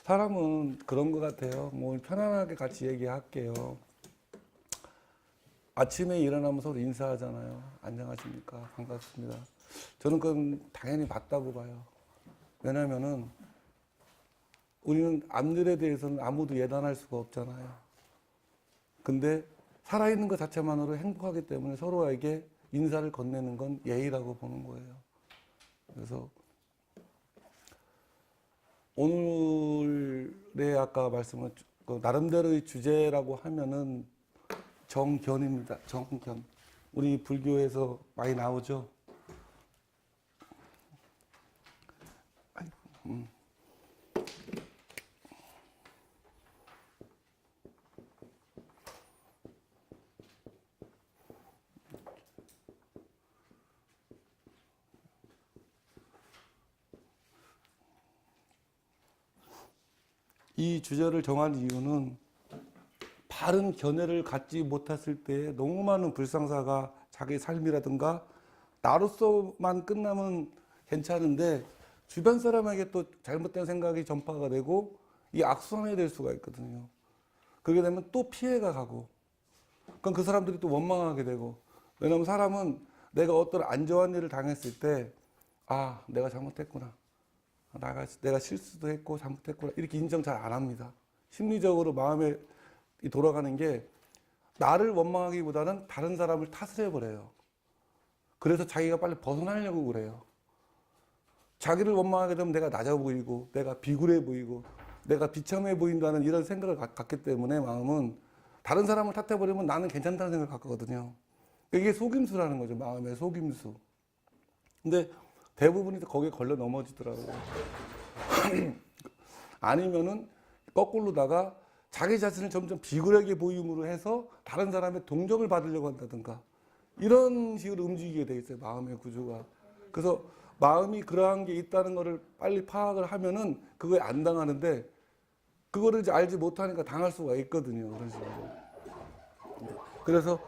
사람은 그런 것 같아요. 뭐 편안하게 같이 얘기할게요. 아침에 일어나면 서로 인사하잖아요. 안녕하십니까? 반갑습니다. 저는 그건 당연히 맞다고 봐요. 왜냐면은 우리는 앞일에 대해서는 아무도 예단할 수가 없잖아요. 근데 살아있는 것 자체만으로 행복하기 때문에 서로에게 인사를 건네는 건 예의라고 보는 거예요. 그래서 오늘의 아까 말씀한 나름대로의 주제라고 하면은 정견입니다. 정견. 우리 불교에서 많이 나오죠. 이 주제를 정한 이유는 바른 견해를 갖지 못했을 때 너무 많은 불상사가 자기 삶이라든가 나로서만 끝나면 괜찮은데 주변 사람에게 또 잘못된 생각이 전파가 되고 이 악순환이 될 수가 있거든요. 그렇게 되면 또 피해가 가고 그럼 그 사람들이 또 원망하게 되고 왜냐하면 사람은 내가 어떤 안 좋은 일을 당했을 때 아, 내가 잘못했구나. 내가 실수도 했고 잘못했구나. 이렇게 인정 잘 안 합니다. 심리적으로 마음에 돌아가는 게 나를 원망하기보다는 다른 사람을 탓을 해버려요. 그래서 자기가 빨리 벗어나려고 그래요. 자기를 원망하게 되면 내가 낮아 보이고 내가 비굴해 보이고 내가 비참해 보인다는 이런 생각을 갖기 때문에 마음은 다른 사람을 탓해버리면 나는 괜찮다는 생각을 갖거든요. 이게 속임수라는 거죠. 마음의 속임수. 근데 대부분이 거기에 걸려 넘어지더라고요. 아니면은 거꾸로다가 자기 자신을 점점 비굴하게 보임으로 해서 다른 사람의 동정을 받으려고 한다든가 이런 식으로 움직이게 돼 있어요. 마음의 구조가. 그래서 마음이 그러한 게 있다는 거를 빨리 파악을 하면은 그거에 안 당하는데 그거를 이제 알지 못하니까 당할 수가 있거든요. 그런 식으로. 그래서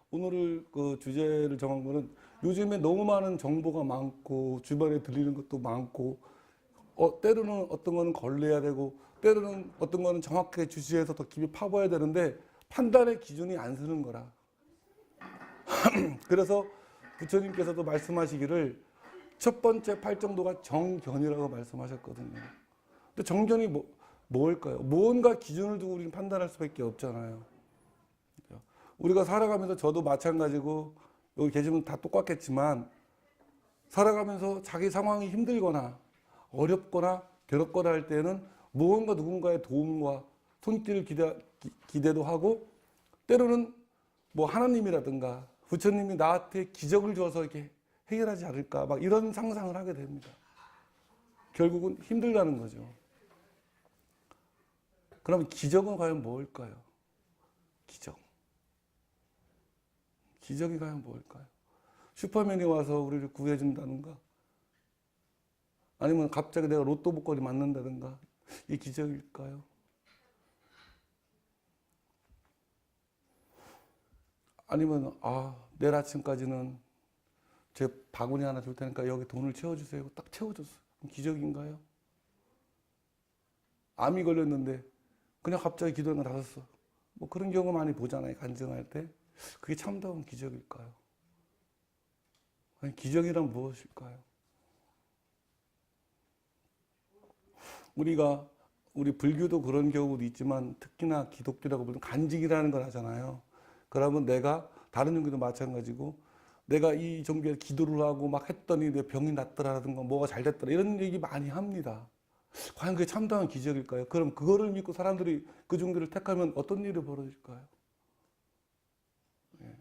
오늘 그 주제를 정한 거는 요즘에 너무 많은 정보가 많고 주변에 들리는 것도 많고 때로는 어떤 거는 걸러야 되고 때로는 어떤 거는 정확하게 주시해서 더 깊이 파봐야 되는데 판단의 기준이 안 서는 거라. 그래서 부처님께서도 말씀하시기를 첫 번째 팔정도가 정견이라고 말씀하셨거든요. 근데 정견이 뭘까요? 뭔가 기준을 두고 우리는 판단할 수밖에 없잖아요. 우리가 살아가면서 저도 마찬가지고 여기 계시면 다 똑같겠지만 살아가면서 자기 상황이 힘들거나 어렵거나 괴롭거나 할 때는 무언가 누군가의 도움과 손길을 기대도 하고 때로는 뭐 하나님이라든가 부처님이 나한테 기적을 줘서 이렇게 해결하지 않을까 막 이런 상상을 하게 됩니다. 결국은 힘들다는 거죠. 그럼 기적은 과연 뭘까요? 기적. 기적이 과연 뭘까요? 슈퍼맨이 와서 우리를 구해준다든가 아니면 갑자기 내가 로또 복권이 맞는다든가 이 기적일까요? 아니면 내일 아침까지는 제 바구니 하나 줄 테니까 여기 돈을 채워주세요. 딱 채워줬어요. 기적인가요? 암이 걸렸는데 그냥 갑자기 기도가 나섰어. 뭐 그런 경우 많이 보잖아요. 간증할 때. 그게 참다운 기적일까요? 아니, 기적이란 무엇일까요? 우리 불교도 그런 경우도 있지만 특히나 기독교라고 부르는 간직이라는 걸 하잖아요. 그러면 내가 다른 종교도 마찬가지고 내가 이 종교에 기도를 하고 막 했더니 내 병이 낫더라든가 뭐가 잘 됐더라 이런 얘기 많이 합니다. 과연 그게 참다운 기적일까요? 그럼 그거를 믿고 사람들이 그 종교를 택하면 어떤 일이 벌어질까요? 예.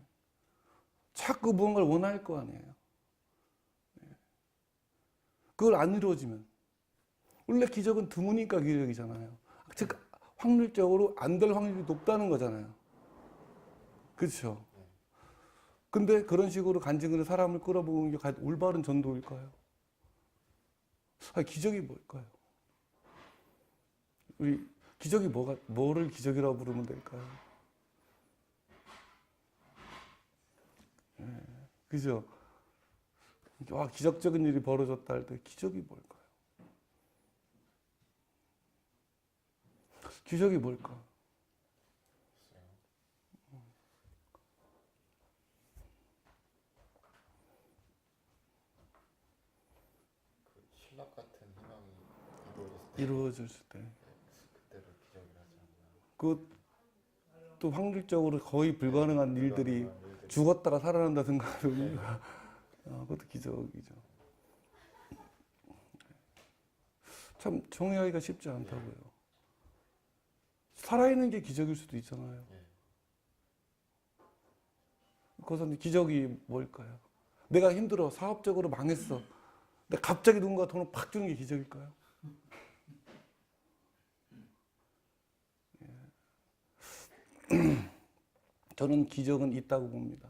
자꾸 무언가를 원할 거 아니에요. 예. 그걸 안 이루어지면 원래 기적은 드무니까 기적이잖아요. 즉 확률적으로 안 될 확률이 높다는 거잖아요. 그렇죠? 근데 그런 식으로 간증으로 사람을 끌어보는 게 과연 올바른 전도일까요? 아니, 기적이 뭘까요? 우리 기적이 뭐를 기적이라고 부르면 될까요? 예, 그죠? 기적적인 일이 벌어졌다 할 때 기적이 뭘까요? 기적이 뭘까? 그 신락 같은 희망이 이루어졌을 때. 그때를 기적이라 하지 않나. 그것도 확률적으로 거의 불가능한 일들이 죽었다가 살아난다든가 그것도 기적이죠. 참 정의하기가 쉽지 않다고요. 살아있는 게 기적일 수도 있잖아요. 그것은 기적이 뭘까요? 내가 힘들어, 사업적으로 망했어. 근데 갑자기 누군가 돈을 팍 주는 게 기적일까요? 저는 기적은 있다고 봅니다.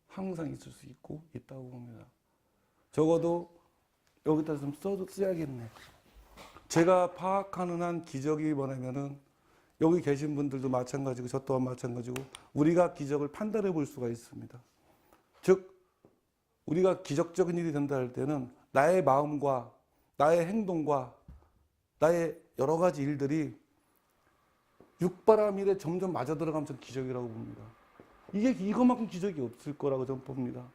항상 있을 수 있고 있다고 봅니다. 적어도 여기다 좀 써야겠네. 제가 파악하는 한 기적이 뭐냐면은 여기 계신 분들도 마찬가지고 저 또한 마찬가지고 우리가 기적을 판단해 볼 수가 있습니다. 즉 우리가 기적적인 일이 된다 할 때는 나의 마음과 나의 행동과 나의 여러 가지 일들이 육바라밀에 점점 맞아 들어가면 전 기적이라고 봅니다. 이것만큼 기적이 없을 거라고 저는 봅니다.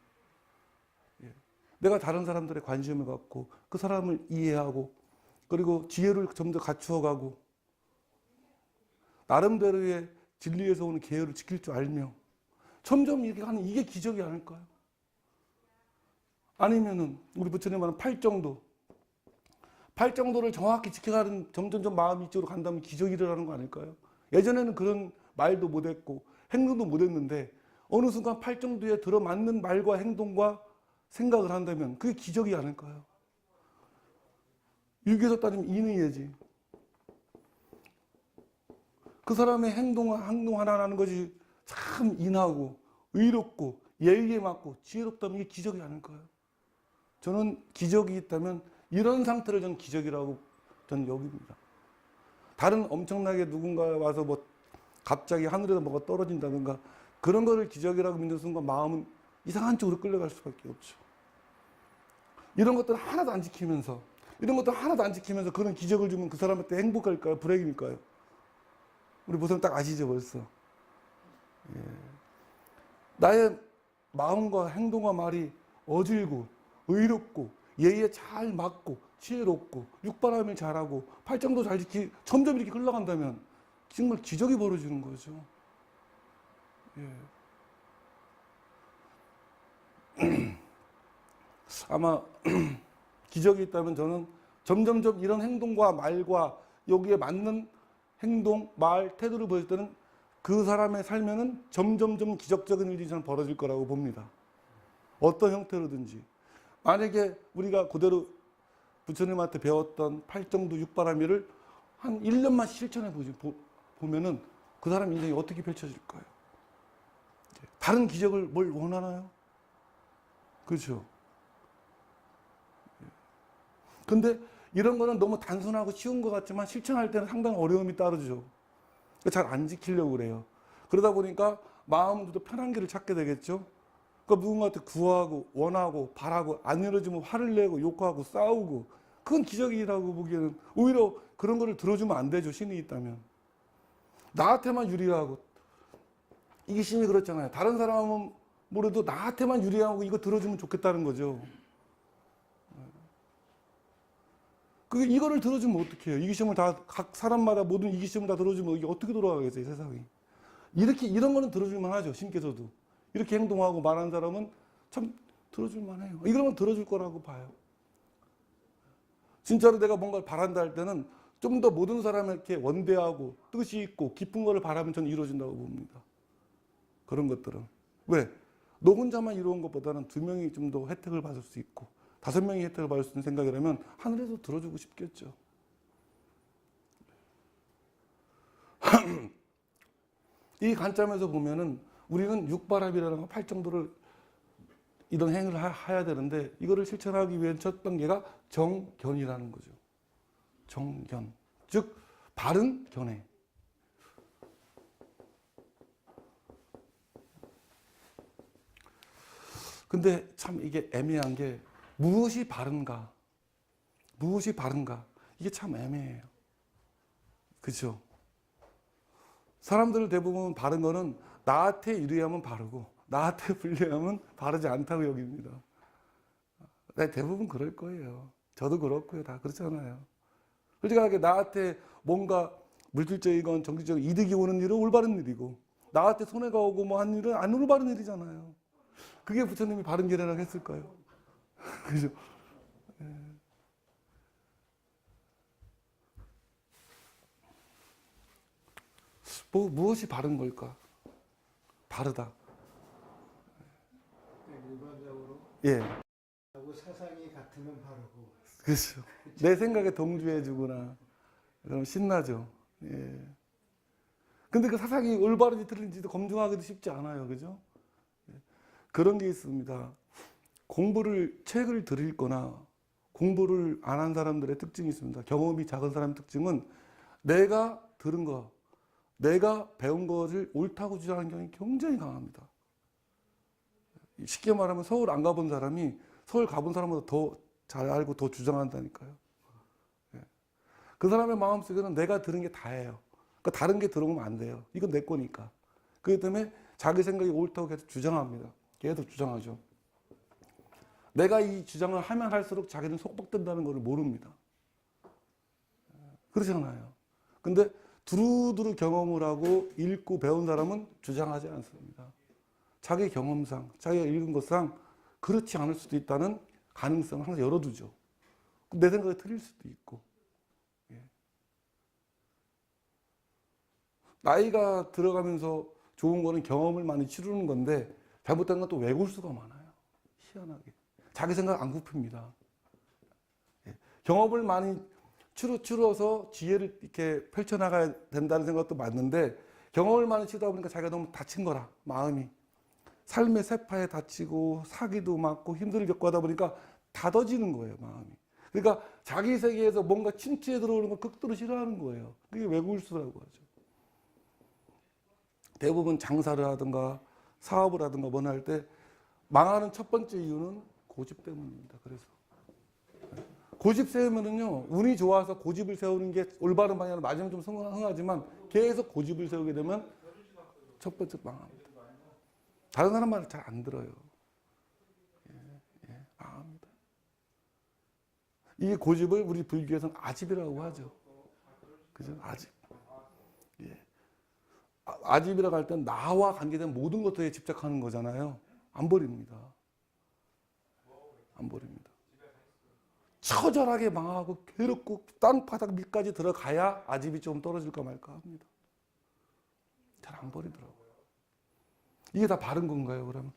내가 다른 사람들의 관심을 갖고 그 사람을 이해하고 그리고 지혜를 좀 더 갖추어가고 나름대로의 진리에서 오는 계율을 지킬 줄 알며 점점 이렇게 하는 이게 기적이 아닐까요? 아니면은 우리 부처님 말하는 팔정도를 정확히 지켜가는 점점 마음이 이쪽으로 간다면 기적이 일어나는 거 아닐까요? 예전에는 그런 말도 못했고 행동도 못했는데 어느 순간 팔정도에 들어맞는 말과 행동과 생각을 한다면 그게 기적이 아닐까요? 유교에서 따지면 인의예지. 그 사람의 행동 하나하는 것이 참 인하고 의롭고 예의에 맞고 지혜롭다면 이게 기적이 아닐까요? 저는 기적이 있다면 이런 상태를 저는 기적이라고 저는 여깁니다. 다른 엄청나게 누군가 와서 뭐 갑자기 하늘에서 뭐가 떨어진다든가 그런 거를 기적이라고 믿는 순간 마음은 이상한 쪽으로 끌려갈 수밖에 없죠. 이런 것들 하나도 안 지키면서 그런 기적을 주면 그 사람한테 행복할까요? 불행일까요? 우리 보통 딱 아시죠 벌써. 예. 나의 마음과 행동과 말이 어질고 의롭고 예의에 잘 맞고 지혜롭고 육바람일 잘하고 팔짱도 잘 지키 점점 이렇게 흘러간다면 정말 기적이 벌어지는 거죠. 예. 아마 기적이 있다면 저는 점점점 이런 행동과 말과 여기에 맞는 행동, 말, 태도를 보일 때는 그 사람의 삶에는 점점점 기적적인 일이 저는 벌어질 거라고 봅니다. 어떤 형태로든지. 만약에 우리가 그대로 부처님한테 배웠던 팔정도 육바라밀을 한 1년만 실천해 보면은 그 사람 인생이 어떻게 펼쳐질까요? 다른 기적을 뭘 원하나요? 그렇죠. 근데 이런 거는 너무 단순하고 쉬운 것 같지만 실천할 때는 상당히 어려움이 따르죠. 잘 안 지키려고 그래요. 그러다 보니까 마음도 편한 길을 찾게 되겠죠. 그러니까 누군가한테 구하고 원하고 바라고 안 이루어지면 화를 내고 욕하고 싸우고 그건 기적이라고 보기에는 오히려 그런 거를 들어주면 안 되죠. 신이 있다면. 나한테만 유리하고 이기심이 그렇잖아요. 다른 사람은 모르도 나한테만 유리하고 이거 들어주면 좋겠다는 거죠. 이거를 들어주면 어떡해요? 이기심을 각 사람마다 모든 이기심을 다 들어주면 이게 어떻게 돌아가겠어요, 세상이? 이런 거는 들어줄만 하죠, 신께서도. 이렇게 행동하고 말하는 사람은 참 들어줄만 해요. 이런 건 들어줄 거라고 봐요. 진짜로 내가 뭔가를 바란다 할 때는 좀 더 모든 사람에게 원대하고 뜻이 있고 깊은 거를 바라면 저는 이루어진다고 봅니다. 그런 것들은. 왜? 너 혼자만 이루은 것보다는 2명이 좀 더 혜택을 받을 수 있고 5명이 혜택을 받을 수 있는 생각이라면 하늘에서 들어주고 싶겠죠. 이 관점에서 보면은 우리는 육바람이라는 팔정도를 이런 행위를 해야 되는데 이거를 실천하기 위한 첫 단계가 정견이라는 거죠. 정견. 즉 바른 견해. 근데 참 이게 애매한 게 무엇이 바른가? 이게 참 애매해요. 그렇죠? 사람들 대부분 바른 거는 나한테 유리하면 바르고 나한테 불리하면 바르지 않다고 여깁니다. 대부분 그럴 거예요. 저도 그렇고요. 다 그렇잖아요. 솔직하게 나한테 뭔가 물질적이건 정치적인 이득이 오는 일은 올바른 일이고 나한테 손해가 오고 뭐 한 일은 안 올바른 일이잖아요. 그게 부처님이 바른 길이라고 했을까요? 그죠? 무엇이 바른 걸까? 바르다. 일반적으로 예. 하고 사상이 같으면 바르고 그렇죠. 내 생각에 동조해주구나. 그럼 신나죠. 예. 근데 그 사상이 올바른지 틀린지도 검증하기도 쉽지 않아요. 그죠? 예. 그런 게 있습니다. 책을 들읽거나 공부를 안 한 사람들의 특징이 있습니다. 경험이 작은 사람의 특징은 내가 들은 거, 내가 배운 것을 옳다고 주장하는 경향이 굉장히 강합니다. 쉽게 말하면 서울 안 가본 사람이 서울 가본 사람보다 더 잘 알고 더 주장한다니까요. 예. 그 사람의 마음속에는 내가 들은 게 다예요. 그러니까 다른 게 들어오면 안 돼요. 이건 내 거니까. 그렇기 때문에 자기 생각이 옳다고 계속 주장합니다. 계속 주장하죠. 내가 이 주장을 하면 할수록 자기는 속박된다는 것을 모릅니다. 그렇잖아요. 근데 두루두루 경험을 하고 읽고 배운 사람은 주장하지 않습니다. 자기 경험상, 자기가 읽은 것상 그렇지 않을 수도 있다는 가능성을 항상 열어두죠. 내 생각이 틀릴 수도 있고. 예. 나이가 들어가면서 좋은 거는 경험을 많이 치르는 건데 잘못된 건 또 왜골수가 많아요. 희한하게. 자기 생각 안 굽힙니다. 예. 경험을 많이 추러서 지혜를 이렇게 펼쳐나가야 된다는 생각도 맞는데 경험을 많이 치다 보니까 자기가 너무 다친 거라 마음이 삶의 세파에 다치고 사기도 맞고 힘들을 겪고 하다 보니까 닫아지는 거예요 마음이. 그러니까 자기 세계에서 뭔가 침체에 들어오는 걸 극도로 싫어하는 거예요. 그게 외골수라고 하죠. 대부분 장사를 하든가 사업을 하든가 뭐나 할 때 망하는 첫 번째 이유는 고집 때문입니다. 그래서 고집 세우면은요, 운이 좋아서 고집을 세우는 게 올바른 방향으로 맞으면 좀 흥하지만 계속 고집을 세우게 되면 첫 번째 망합니다. 다른 사람 말을 잘 안 들어요. 망합니다. 이 고집을 우리 불교에서는 아집이라고 하죠. 그죠? 아집. 예. 아집이라고 할 땐 나와 관계된 모든 것들에 집착하는 거잖아요. 안 버립니다. 안 버립니다. 처절하게 망하고 괴롭고 땅바닥 밑까지 들어가야 아집이 좀 떨어질까 말까 합니다. 잘 안 버리더라고요. 이게 다 바른 건가요, 그러면?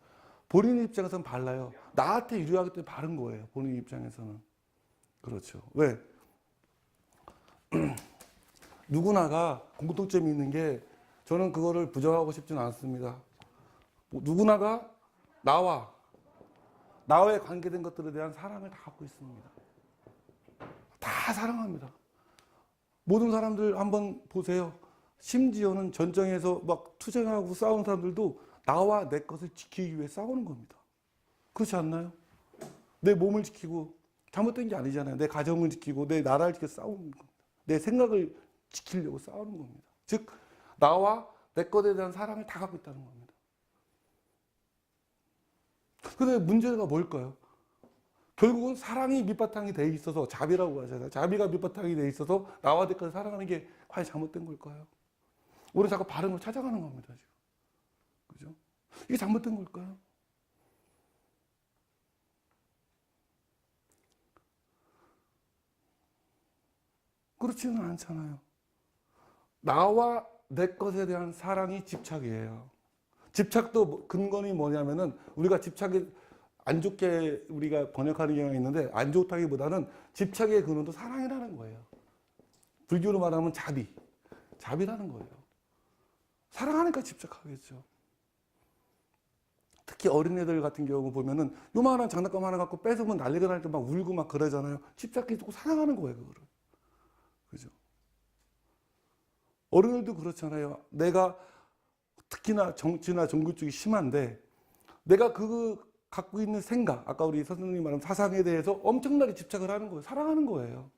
본인 입장에서는 발라요. 나한테 유리하기 때문에 바른 거예요, 본인 입장에서는. 그렇죠. 왜? 누구나가 공통점이 있는 게 저는 그거를 부정하고 싶지는 않습니다. 누구나가 나와의 관계된 것들에 대한 사랑을 다 갖고 있습니다. 다 사랑합니다. 모든 사람들 한번 보세요. 심지어는 전쟁에서 막 투쟁하고 싸우는 사람들도 나와 내 것을 지키기 위해 싸우는 겁니다. 그렇지 않나요? 내 몸을 지키고 잘못된 게 아니잖아요. 내 가정을 지키고 내 나라를 지켜 싸우는 겁니다. 내 생각을 지키려고 싸우는 겁니다. 즉 나와 내 것에 대한 사랑을 다 갖고 있다는 겁니다. 근데 문제가 뭘까요? 결국은 사랑이 밑바탕이 돼 있어서 자비라고 하잖아요. 자비가 밑바탕이 돼 있어서 나와 내 것을 사랑하는 게 과연 잘못된 걸까요? 우리 자꾸 바른 걸 찾아가는 겁니다. 지금. 그죠? 이게 잘못된 걸까요? 그렇지는 않잖아요. 나와 내 것에 대한 사랑이 집착이에요. 집착도 근거는 뭐냐면은 우리가 집착이 안 좋게 우리가 번역하는 경향이 있는데 안 좋다기보다는 집착의 근원도 사랑이라는 거예요. 불교로 말하면 자비라는 거예요. 사랑하니까 집착하겠죠. 특히 어린애들 같은 경우 보면은 요만한 장난감 하나 갖고 뺏으면 난리가 날 때 막 울고 막 그러잖아요. 집착해주고 사랑하는 거예요, 그거를. 그죠? 어른들도 그렇잖아요. 내가 특히나 정치나 종교 쪽이 심한데 내가 그 갖고 있는 생각, 아까 우리 선생님이 말한 사상에 대해서 엄청나게 집착을 하는 거예요. 사랑하는 거예요.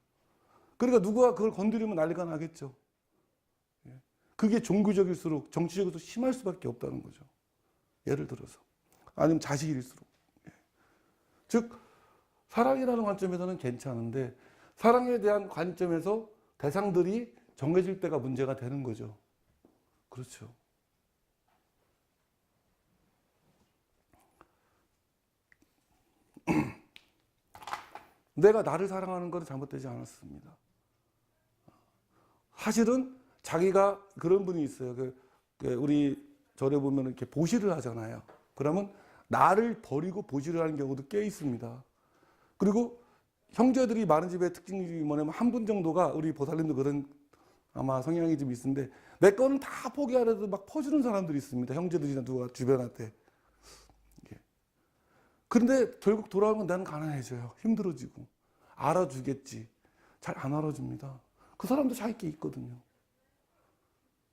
그러니까 누가 그걸 건드리면 난리가 나겠죠. 그게 종교적일수록 정치적으로 심할 수밖에 없다는 거죠. 예를 들어서. 아니면 자식일수록. 즉 사랑이라는 관점에서는 괜찮은데 사랑에 대한 관점에서 대상들이 정해질 때가 문제가 되는 거죠. 그렇죠. 내가 나를 사랑하는 것은 잘못되지 않았습니다. 사실은 자기가 그런 분이 있어요. 우리 절에 보면 이렇게 보시를 하잖아요. 그러면 나를 버리고 보시를 하는 경우도 꽤 있습니다. 그리고 형제들이 많은 집의 특징이 뭐냐면 한 분 정도가 우리 보살님도 그런 아마 성향이 좀 있는데 내 거는 다 포기하려도 막 퍼주는 사람들이 있습니다. 형제들이나 누가 주변한테. 그런데 결국 돌아오는 건 나는 가난해져요. 힘들어지고. 알아주겠지. 잘 안 알아줍니다. 그 사람도 자기 게 있거든요.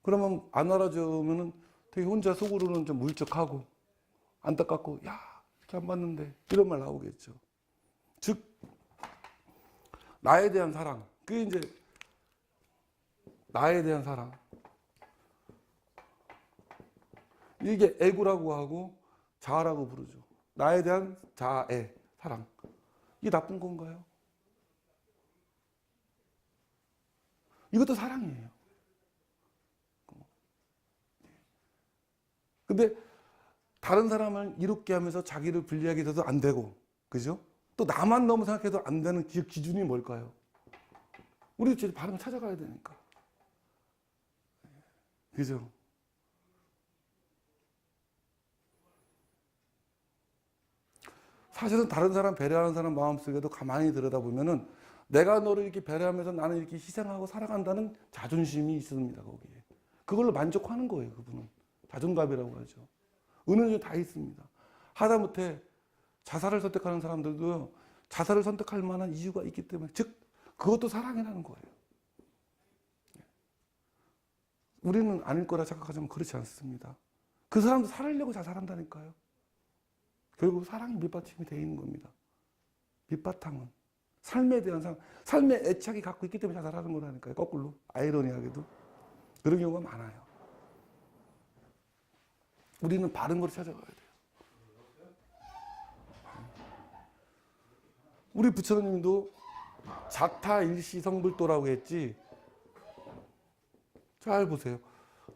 그러면 안 알아주면은 되게 혼자 속으로는 좀 울적하고 안타깝고 야 이렇게 안 봤는데 이런 말 나오겠죠. 즉 나에 대한 사랑. 그게 이제 나에 대한 사랑. 이게 애구라고 하고 자아라고 부르죠. 나에 대한 자애, 사랑. 이게 나쁜 건가요? 이것도 사랑이에요. 근데 다른 사람을 이롭게 하면서 자기를 불리하게 해서도 안 되고, 그죠? 또 나만 너무 생각해도 안 되는 기준이 뭘까요? 우리 제 바른 찾아가야 되니까. 그죠? 사실은 다른 사람 배려하는 사람 마음속에도 가만히 들여다보면은 내가 너를 이렇게 배려하면서 나는 이렇게 희생하고 살아간다는 자존심이 있습니다, 거기에. 그걸로 만족하는 거예요, 그분은. 자존감이라고 하죠. 어느 정도 다 있습니다. 하다못해 자살을 선택하는 사람들도 자살을 선택할 만한 이유가 있기 때문에, 즉, 그것도 사랑이라는 거예요. 우리는 아닐 거라 생각하지만 그렇지 않습니다. 그 사람도 살으려고 자살한다니까요. 결국 사랑이 밑받침이 되어 있는 겁니다. 밑바탕은. 삶에 대한 사랑, 삶의 애착이 갖고 있기 때문에 자살하는 거라니까요. 거꾸로. 아이러니하게도. 그런 경우가 많아요. 우리는 바른 걸 찾아가야 돼요. 우리 부처님도 자타일시성불도라고 했지. 잘 보세요.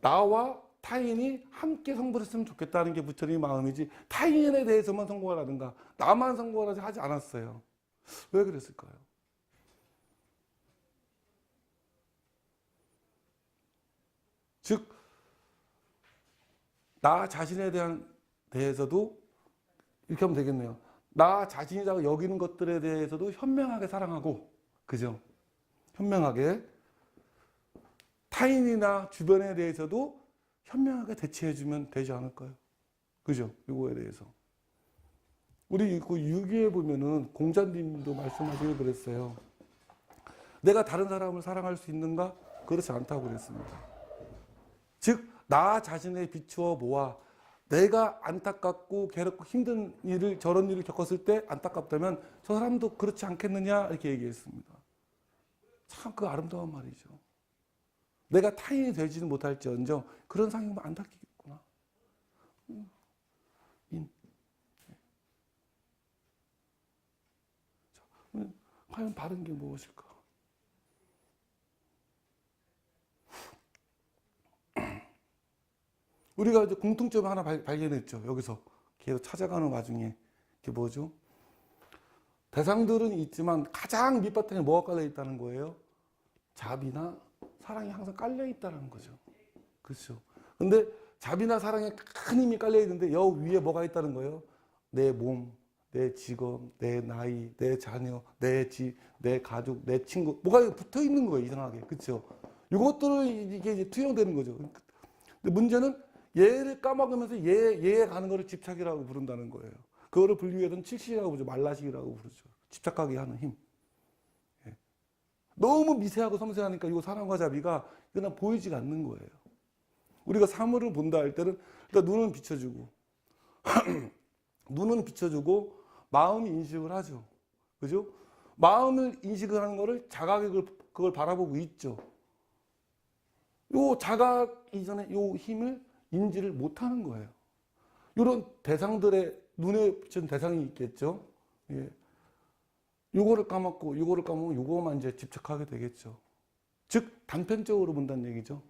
나와 타인이 함께 성불했으면 좋겠다는 게 부처님의 마음이지 타인에 대해서만 성공하라든가 나만 성공하라지 하지 않았어요. 왜 그랬을까요? 즉, 나 자신에 대해서도 이렇게 하면 되겠네요. 나 자신이라고 여기는 것들에 대해서도 현명하게 사랑하고, 그죠? 현명하게. 타인이나 주변에 대해서도 현명하게 대처해주면 되지 않을까요? 그죠? 이거에 대해서. 우리 그 유기에 보면은 공자님도 말씀하시고 그랬어요. 내가 다른 사람을 사랑할 수 있는가? 그렇지 않다고 그랬습니다. 즉, 나 자신에 비추어 모아 내가 안타깝고 괴롭고 힘든 일을, 저런 일을 겪었을 때 안타깝다면 저 사람도 그렇지 않겠느냐? 이렇게 얘기했습니다. 참 그 아름다운 말이죠. 내가 타인이 되지는 못할지언정 그런 상황이면 안타깝겠구나. 과연 바른 게 무엇일까? 우리가 이제 공통점 하나 발견했죠. 여기서 계속 찾아가는 와중에 이게 뭐죠? 대상들은 있지만 가장 밑바탕에 뭐가 깔려 있다는 거예요? 자비나 사랑이 항상 깔려 있다는 거죠. 그렇죠. 근데 자비나 사랑에 큰 힘이 깔려 있는데 여 위에 뭐가 있다는 거예요? 내 몸, 내 직업, 내 나이, 내 자녀, 내 집, 내 가족, 내 친구, 뭐가 붙어 있는 거예요, 이상하게. 그렇죠? 이것들은 이게 이제 투영되는 거죠. 근데 문제는 얘를 까먹으면서 얘에 가는 거를 집착이라고 부른다는 거예요. 그거를 분류해서는 칠식이라고 부르죠. 말라식이라고 부르죠. 집착하게 하는 힘. 예. 너무 미세하고 섬세하니까 이거 사랑과 자비가 그냥 보이지가 않는 거예요. 우리가 사물을 본다 할 때는 일단 눈은 비춰주고 눈은 비춰주고 마음이 인식을 하죠. 그죠? 마음을 인식을 하는 거를 자각이 그걸 바라보고 있죠. 요 자각 이전에 요 힘을 인지를 못하는 거예요. 이런 대상들의 눈에 비친 대상이 있겠죠. 예. 요거를 까먹고 요거를 까먹고 요거만 이제 집착하게 되겠죠. 즉 단편적으로 본다는 얘기죠.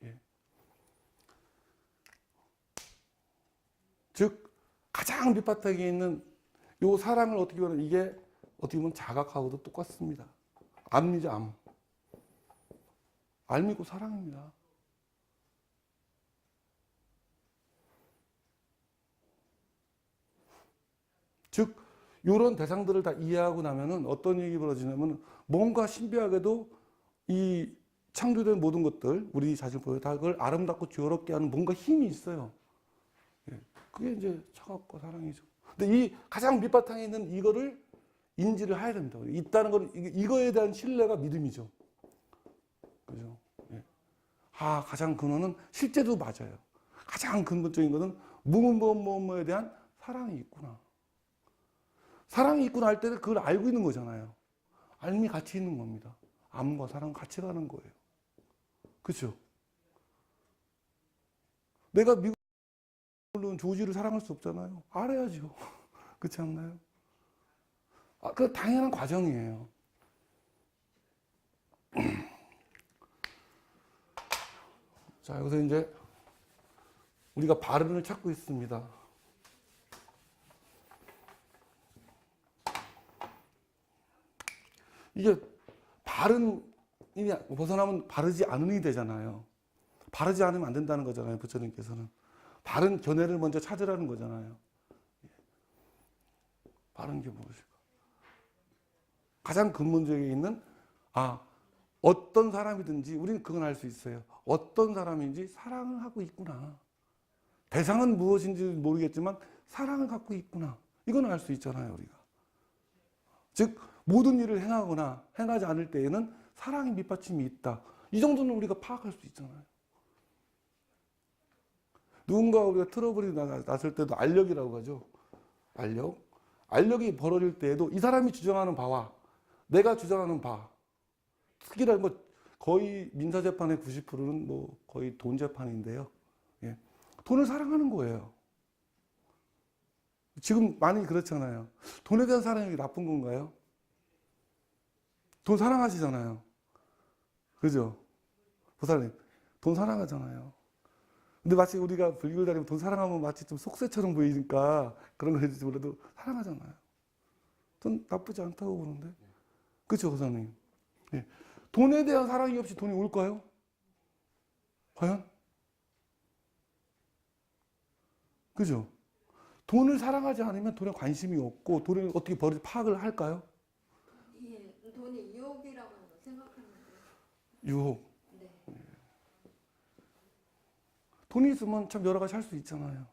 예. 즉 가장 밑바닥에 있는 요 사랑을 어떻게 보면 이게 어떻게 보면 자각하고도 똑같습니다. 암이죠, 암. 알미고 사랑입니다. 즉 이런 대상들을 다 이해하고 나면은 어떤 일이 벌어지냐면 뭔가 신비하게도 이 창조된 모든 것들 우리 자신을 보여 다 그걸 아름답고 지혜롭게 하는 뭔가 힘이 있어요. 예. 그게 이제 차갑고 사랑이죠. 근데 이 가장 밑바탕에 있는 이거를 인지를 해야 됩니다. 있다는 걸 이거에 대한 신뢰가 믿음이죠. 그죠? 예. 아 가장 근원은 실제도 맞아요. 가장 근본적인 것은 뭐뭐뭐뭐에 대한 사랑이 있구나. 사랑이 있구나 할 때는 그걸 알고 있는 거잖아요. 알미 같이 있는 겁니다. 암과 사랑 같이 가는 거예요. 그렇죠? 내가 미국으로는 조지를 사랑할 수 없잖아요. 알아야죠. 그렇지 않나요? 아, 그 당연한 과정이에요. 자, 여기서 이제 우리가 바른을 찾고 있습니다. 이게 바른이 벗어나면 바르지 않으니 되잖아요. 바르지 않으면 안 된다는 거잖아요. 부처님께서는. 바른 견해를 먼저 찾으라는 거잖아요. 바른 게 무엇일까? 가장 근본적에 있는 어떤 사람이든지 우리는 그건 알 수 있어요. 어떤 사람인지 사랑을 하고 있구나. 대상은 무엇인지 모르겠지만 사랑을 갖고 있구나. 이건 알 수 있잖아요. 우리가. 즉 모든 일을 행하거나 행하지 않을 때에는 사랑의 밑받침이 있다. 이 정도는 우리가 파악할 수 있잖아요. 누군가 우리가 트러블이 났을 때도 알력이라고 하죠. 알력. 알력이 벌어질 때에도 이 사람이 주장하는 바와 내가 주장하는 바. 특히나 뭐 거의 민사재판의 90%는 뭐 거의 돈 재판인데요. 예. 돈을 사랑하는 거예요. 지금 많이 그렇잖아요. 돈에 대한 사랑이 나쁜 건가요? 돈 사랑하시잖아요. 그죠? 보살님, 돈 사랑하잖아요. 근데 마치 우리가 불교를 다니면 돈 사랑하면 마치 좀 속세처럼 보이니까 그런 거 해주지 몰라도 사랑하잖아요. 돈 나쁘지 않다고 보는데. 그죠, 보살님? 예. 돈에 대한 사랑이 없이 돈이 올까요? 과연? 그죠? 돈을 사랑하지 않으면 돈에 관심이 없고 돈을 어떻게 파악을 할까요? 예, 돈이 유혹이라고 생각하는데. 유혹. 네. 돈이 있으면 참 여러 가지 할 수 있잖아요.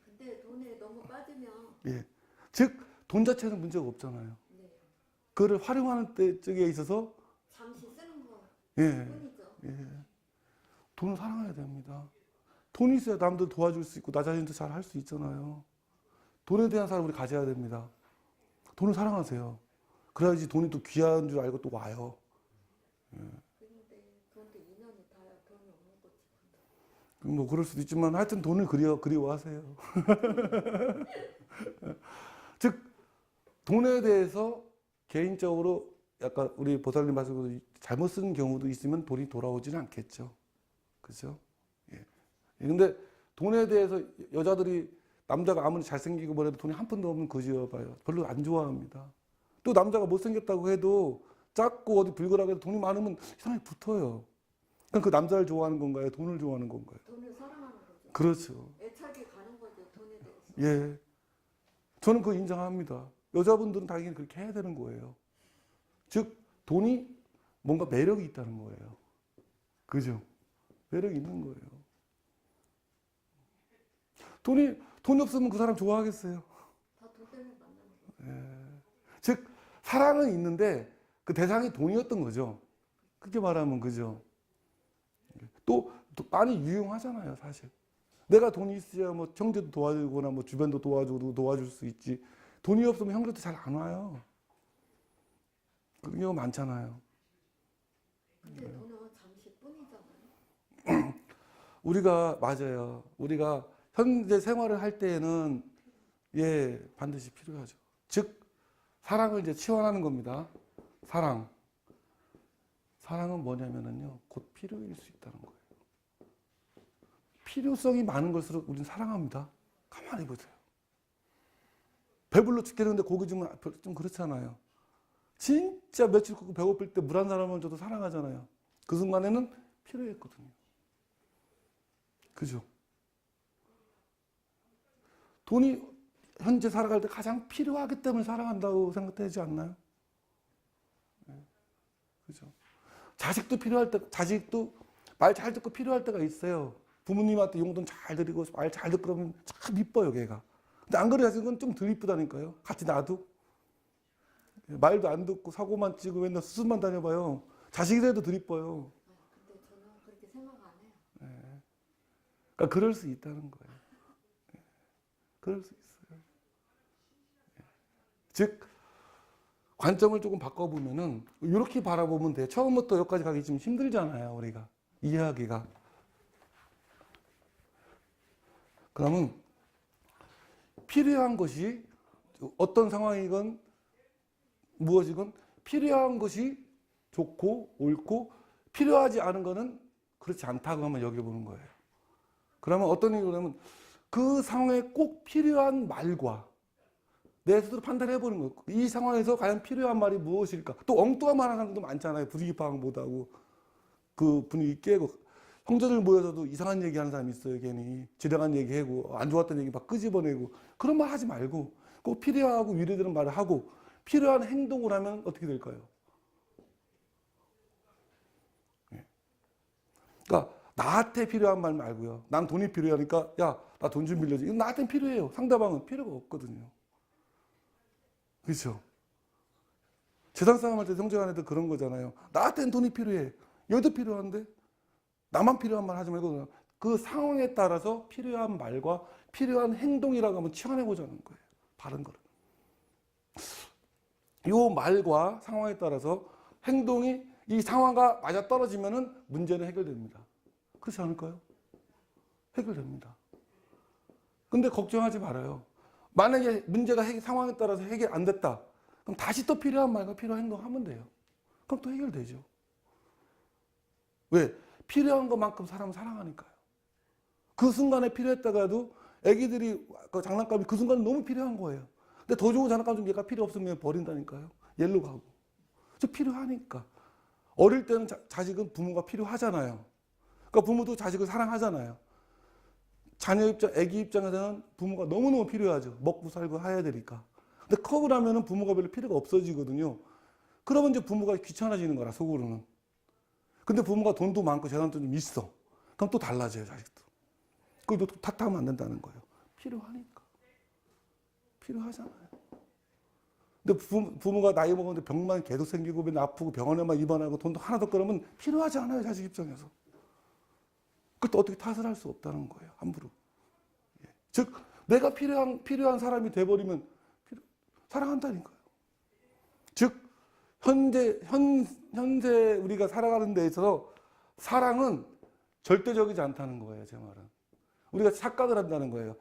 근데 돈에 너무 빠지면. 예. 즉, 돈 자체는 문제가 없잖아요. 네. 그거를 활용하는 때 쪽에 있어서 잠시 쓰는 거. 예. 뿐이죠. 예. 돈을 사랑해야 됩니다. 돈이 있어야 남들 도와줄 수 있고 나 자신도 잘 할 수 있잖아요. 돈에 대한 사랑을 우리 가져야 됩니다. 돈을 사랑하세요. 그래야지 돈이 또 귀한 줄 알고 또 와요. 예. 근데 그런데 인연이 닿아야 돈이 없는 거지. 뭐 그럴 수도 있지만 하여튼 돈을 그리워하세요. 즉 돈에 대해서 개인적으로 약간 우리 보살님 말씀으로 잘못 쓴 경우도 있으면 돈이 돌아오지는 않겠죠. 그죠? 예. 근데 돈에 대해서 여자들이 남자가 아무리 잘생기고 뭐래도 돈이 한 푼도 없는 거지여 봐요. 별로 안 좋아합니다. 또 남자가 못생겼다고 해도 작고 어디 불결하게 해도 돈이 많으면 이상하게 붙어요. 그럼 그 남자를 좋아하는 건가요? 돈을 좋아하는 건가요? 돈을 사랑하는 거죠. 그렇죠. 애착이 가는 거죠. 돈에 대해서. 예. 저는 그거 인정합니다. 여자분들은 당연히 그렇게 해야 되는 거예요. 즉, 돈이 뭔가 매력이 있다는 거예요. 그죠? 매력이 있는 거예요. 돈이 없으면 그 사람 좋아하겠어요? 다 돈 때문에 만나는 거죠. 예. 즉, 사랑은 있는데 그 대상이 돈이었던 거죠. 그렇게 말하면 그죠? 또 많이 유용하잖아요, 사실. 내가 돈이 있어야 뭐 형제도 도와주거나 뭐 주변도 도와줄 수 있지. 돈이 없으면 형제도 잘 안 와요. 그런 경우 많잖아요. 근데 돈은 잠시뿐이죠. 우리가 맞아요. 우리가 현재 생활을 할 때에는 예, 반드시 필요하죠. 즉 사랑을 이제 치환하는 겁니다. 사랑. 사랑은 뭐냐면은요, 곧 필요일 수 있다는 거예요. 필요성이 많은 걸수록 우리는 사랑합니다. 가만히 보세요. 배불러 죽겠는데 고기 주면 좀 그렇잖아요. 진짜 며칠 굶고 배고플 때 물 한 사람을 줘도 사랑하잖아요. 그 순간에는 필요했거든요. 그죠? 돈이 현재 살아갈 때 가장 필요하기 때문에 사랑한다고 생각되지 않나요? 네. 그죠? 자식도 필요할 때, 자식도 말 잘 듣고 필요할 때가 있어요. 부모님한테 용돈 잘 드리고 말 잘 듣고 그러면 참 이뻐요, 걔가. 근데 안 그래 자식은 좀 덜 이쁘다니까요. 같이 놔도. 말도 안 듣고 사고만 치고 맨날 수습만 다녀봐요. 자식이라도 덜 이뻐요. 근데 저는 그렇게 생각 안 해요. 네. 그러니까 그럴 수 있다는 거예요. 네. 그럴 수 있어요. 네. 즉 관점을 조금 바꿔보면은 이렇게 바라보면 돼. 처음부터 여기까지 가기 좀 힘들잖아요, 우리가 이해하기가. 그러면 필요한 것이 어떤 상황이건 무엇이건 필요한 것이 좋고 옳고 필요하지 않은 것은 그렇지 않다고 한번 여겨보는 거예요. 그러면 어떤 얘기냐면 그 상황에 꼭 필요한 말과 내 스스로 판단해보는 거예요. 이 상황에서 과연 필요한 말이 무엇일까? 또 엉뚱한 말 하는 사람도 많잖아요. 분위기 파악 못하고 그 분위기 깨고 형제들 모여서도 이상한 얘기하는 사람이 있어요. 괜히 지나간 얘기하고 안 좋았던 얘기 막 끄집어내고 그런 말 하지 말고 꼭 필요하고 위로되는 말을 하고 필요한 행동을 하면 어떻게 될까요? 그러니까 나한테 필요한 말 말고요. 난 돈이 필요하니까 야, 나 돈 좀 빌려줘. 이건 나한테는 필요해요. 상대방은 필요가 없거든요. 그렇죠? 세상 싸움 할 때 형제간에도 그런 거잖아요. 나한테는 돈이 필요해. 얘도 필요한데 나만 필요한 말 하지 말고 그 상황에 따라서 필요한 말과 필요한 행동이라고 하면 치환해보자는 거예요. 바른 거를. 이 말과 상황에 따라서 행동이 이 상황과 맞아 떨어지면은 문제는 해결됩니다. 그렇지 않을까요? 해결됩니다. 근데 걱정하지 말아요. 만약에 문제가 상황에 따라서 해결 안 됐다. 그럼 다시 또 필요한 말과 필요한 행동하면 돼요. 그럼 또 해결되죠. 왜? 필요한 것만큼 사람은 사랑하니까요. 그 순간에 필요했다가 해도 애기들이 그 장난감이 그 순간에 너무 필요한 거예요. 근데 더 좋은 장난감 좀 얘가 필요 없으면 버린다니까요. yer로 가고. 저 필요하니까. 어릴 때는 자식은 부모가 필요하잖아요. 그러니까 부모도 자식을 사랑하잖아요. 자녀 입장, 애기 입장에서는 부모가 너무너무 필요하죠. 먹고 살고 해야 되니까. 근데 커고 나면은 부모가 별로 필요가 없어지거든요. 그러면 이제 부모가 귀찮아지는 거라, 속으로는. 근데 부모가 돈도 많고 재산도 좀 있어. 그럼 또 달라져요, 자식도. 그걸 또 탓하면 안 된다는 거예요. 필요하니까. 필요하잖아요. 근데 부모가 나이 먹었는데 병만 계속 생기고 맨날 아프고 병원에만 입원하고 돈도 하나도 그러면 필요하지 않아요, 자식 입장에서. 그걸 또 어떻게 탓을 할 수 없다는 거예요, 함부로. 예. 즉, 내가 필요한 사람이 돼버리면 사랑한다니까요. 즉, 현재 우리가 살아가는 데 있어서 사랑은 절대적이지 않다는 거예요, 제 말은. 우리가 착각을 한다는 거예요.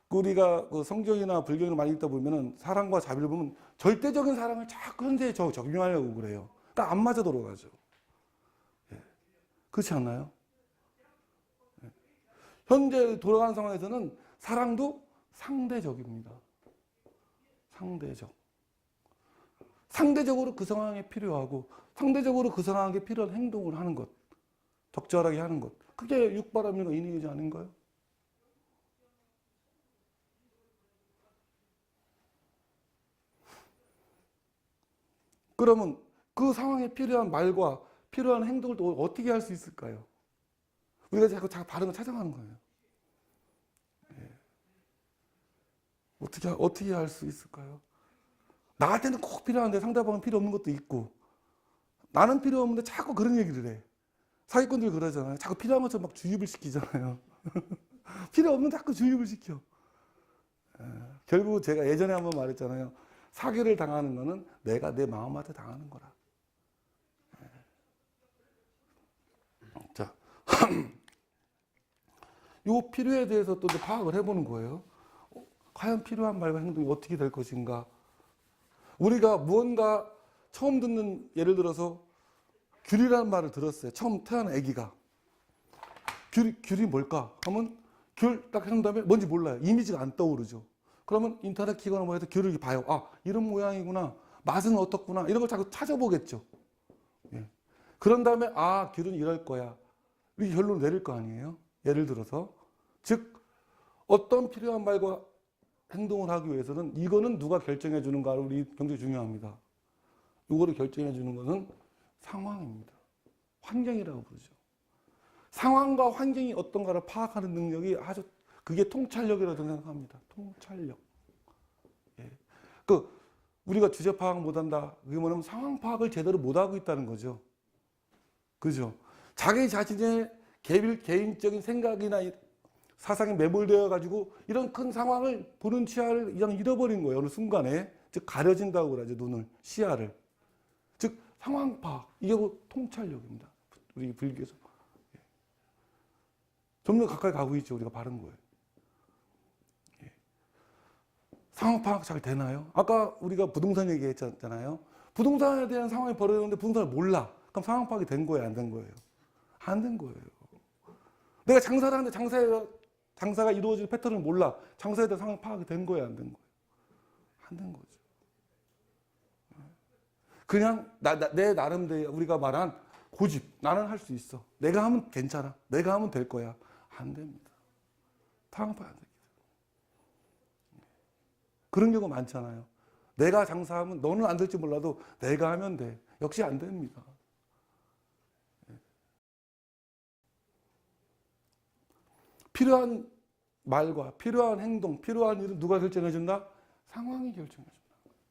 우리가 성경이나 불경을 많이 읽다 보면은 사랑과 자비를 보면 절대적인 사랑을 자꾸 현재에 적용하려고 그래요. 그러니까 안 맞아 돌아가죠. 예. 그렇지 않나요? 예. 현재 돌아가는 상황에서는 사랑도 상대적입니다. 상대적. 상대적으로 그 상황에 필요하고 상대적으로 그 상황에 필요한 행동을 하는 것. 적절하게 하는 것. 그게 육바람이나 인의이지 아닌가요? 그러면 그 상황에 필요한 말과 필요한 행동을 또 어떻게 할 수 있을까요? 우리가 자꾸 바른 걸 찾아가는 거예요. 예. 어떻게 할 수 있을까요? 나한테는 꼭 필요한데 상대방은 필요 없는 것도 있고 나는 필요 없는데 자꾸 그런 얘기를 해. 사기꾼들 그러잖아요. 자꾸 필요한 것처럼 막 주입을 시키잖아요. 필요 없는 자꾸 주입을 시켜. 결국 제가 예전에 한번 말했잖아요. 사기를 당하는 거는 내가 내 마음한테 당하는 거라. 자, 요 필요에 대해서 또 이제 파악을 해보는 거예요. 과연 필요한 말과 행동이 어떻게 될 것인가. 우리가 무언가 처음 듣는, 예를 들어서 귤이라는 말을 들었어요. 처음 태어난 아기가. 귤이 뭘까 하면 귤 딱 한 다음에 뭔지 몰라요. 이미지가 안 떠오르죠. 그러면 인터넷 키거나 뭐 해서 귤을 봐요. 아, 이런 모양이구나. 맛은 어떻구나. 이런 걸 자꾸 찾아보겠죠. 예. 그런 다음에 아, 귤은 이럴 거야. 이렇게 결론을 내릴 거 아니에요. 예를 들어서. 즉 어떤 필요한 말과 행동을 하기 위해서는 이거는 누가 결정해 주는가 우리 굉장히 중요합니다. 이거를 결정해 주는 것은 상황입니다. 환경이라고 부르죠. 상황과 환경이 어떤가를 파악하는 능력이 아주 그게 통찰력이라고 생각합니다. 통찰력. 예. 우리가 주제 파악 못한다. 그게 뭐냐면 상황 파악을 제대로 못하고 있다는 거죠. 그죠? 자기 자신의 개인적인 생각이나 사상에 매몰되어 가지고 이런 큰 상황을 보는 시야를 그냥 잃어버린 거예요. 어느 순간에. 즉 가려진다고 그러죠. 눈을, 시야를. 즉 상황 파악. 이게 통찰력입니다. 우리 불교에서. 좀 더 가까이 가고 있죠. 우리가 바른 거예요. 상황 파악 잘 되나요? 아까 우리가 부동산 얘기했잖아요. 부동산에 대한 상황이 벌어졌는데 부동산을 몰라. 그럼 상황 파악이 된 거예요? 안 된 거예요? 안 된 거예요. 내가 장사를 하는데 장사가 이루어질 패턴을 몰라. 장사에 대한 상황 파악이 된 거예요? 안 된 거예요? 안 된 거죠. 그냥 내 나름대로 우리가 말한 고집. 나는 할 수 있어. 내가 하면 괜찮아. 내가 하면 될 거야. 안 됩니다. 상황 파악 안 됩니다. 그런 경우 많잖아요. 내가 장사하면 너는 안 될지 몰라도 내가 하면 돼. 역시 안 됩니다. 필요한 말과 필요한 행동, 필요한 일은 누가 결정해 준다? 상황이 결정해 준다.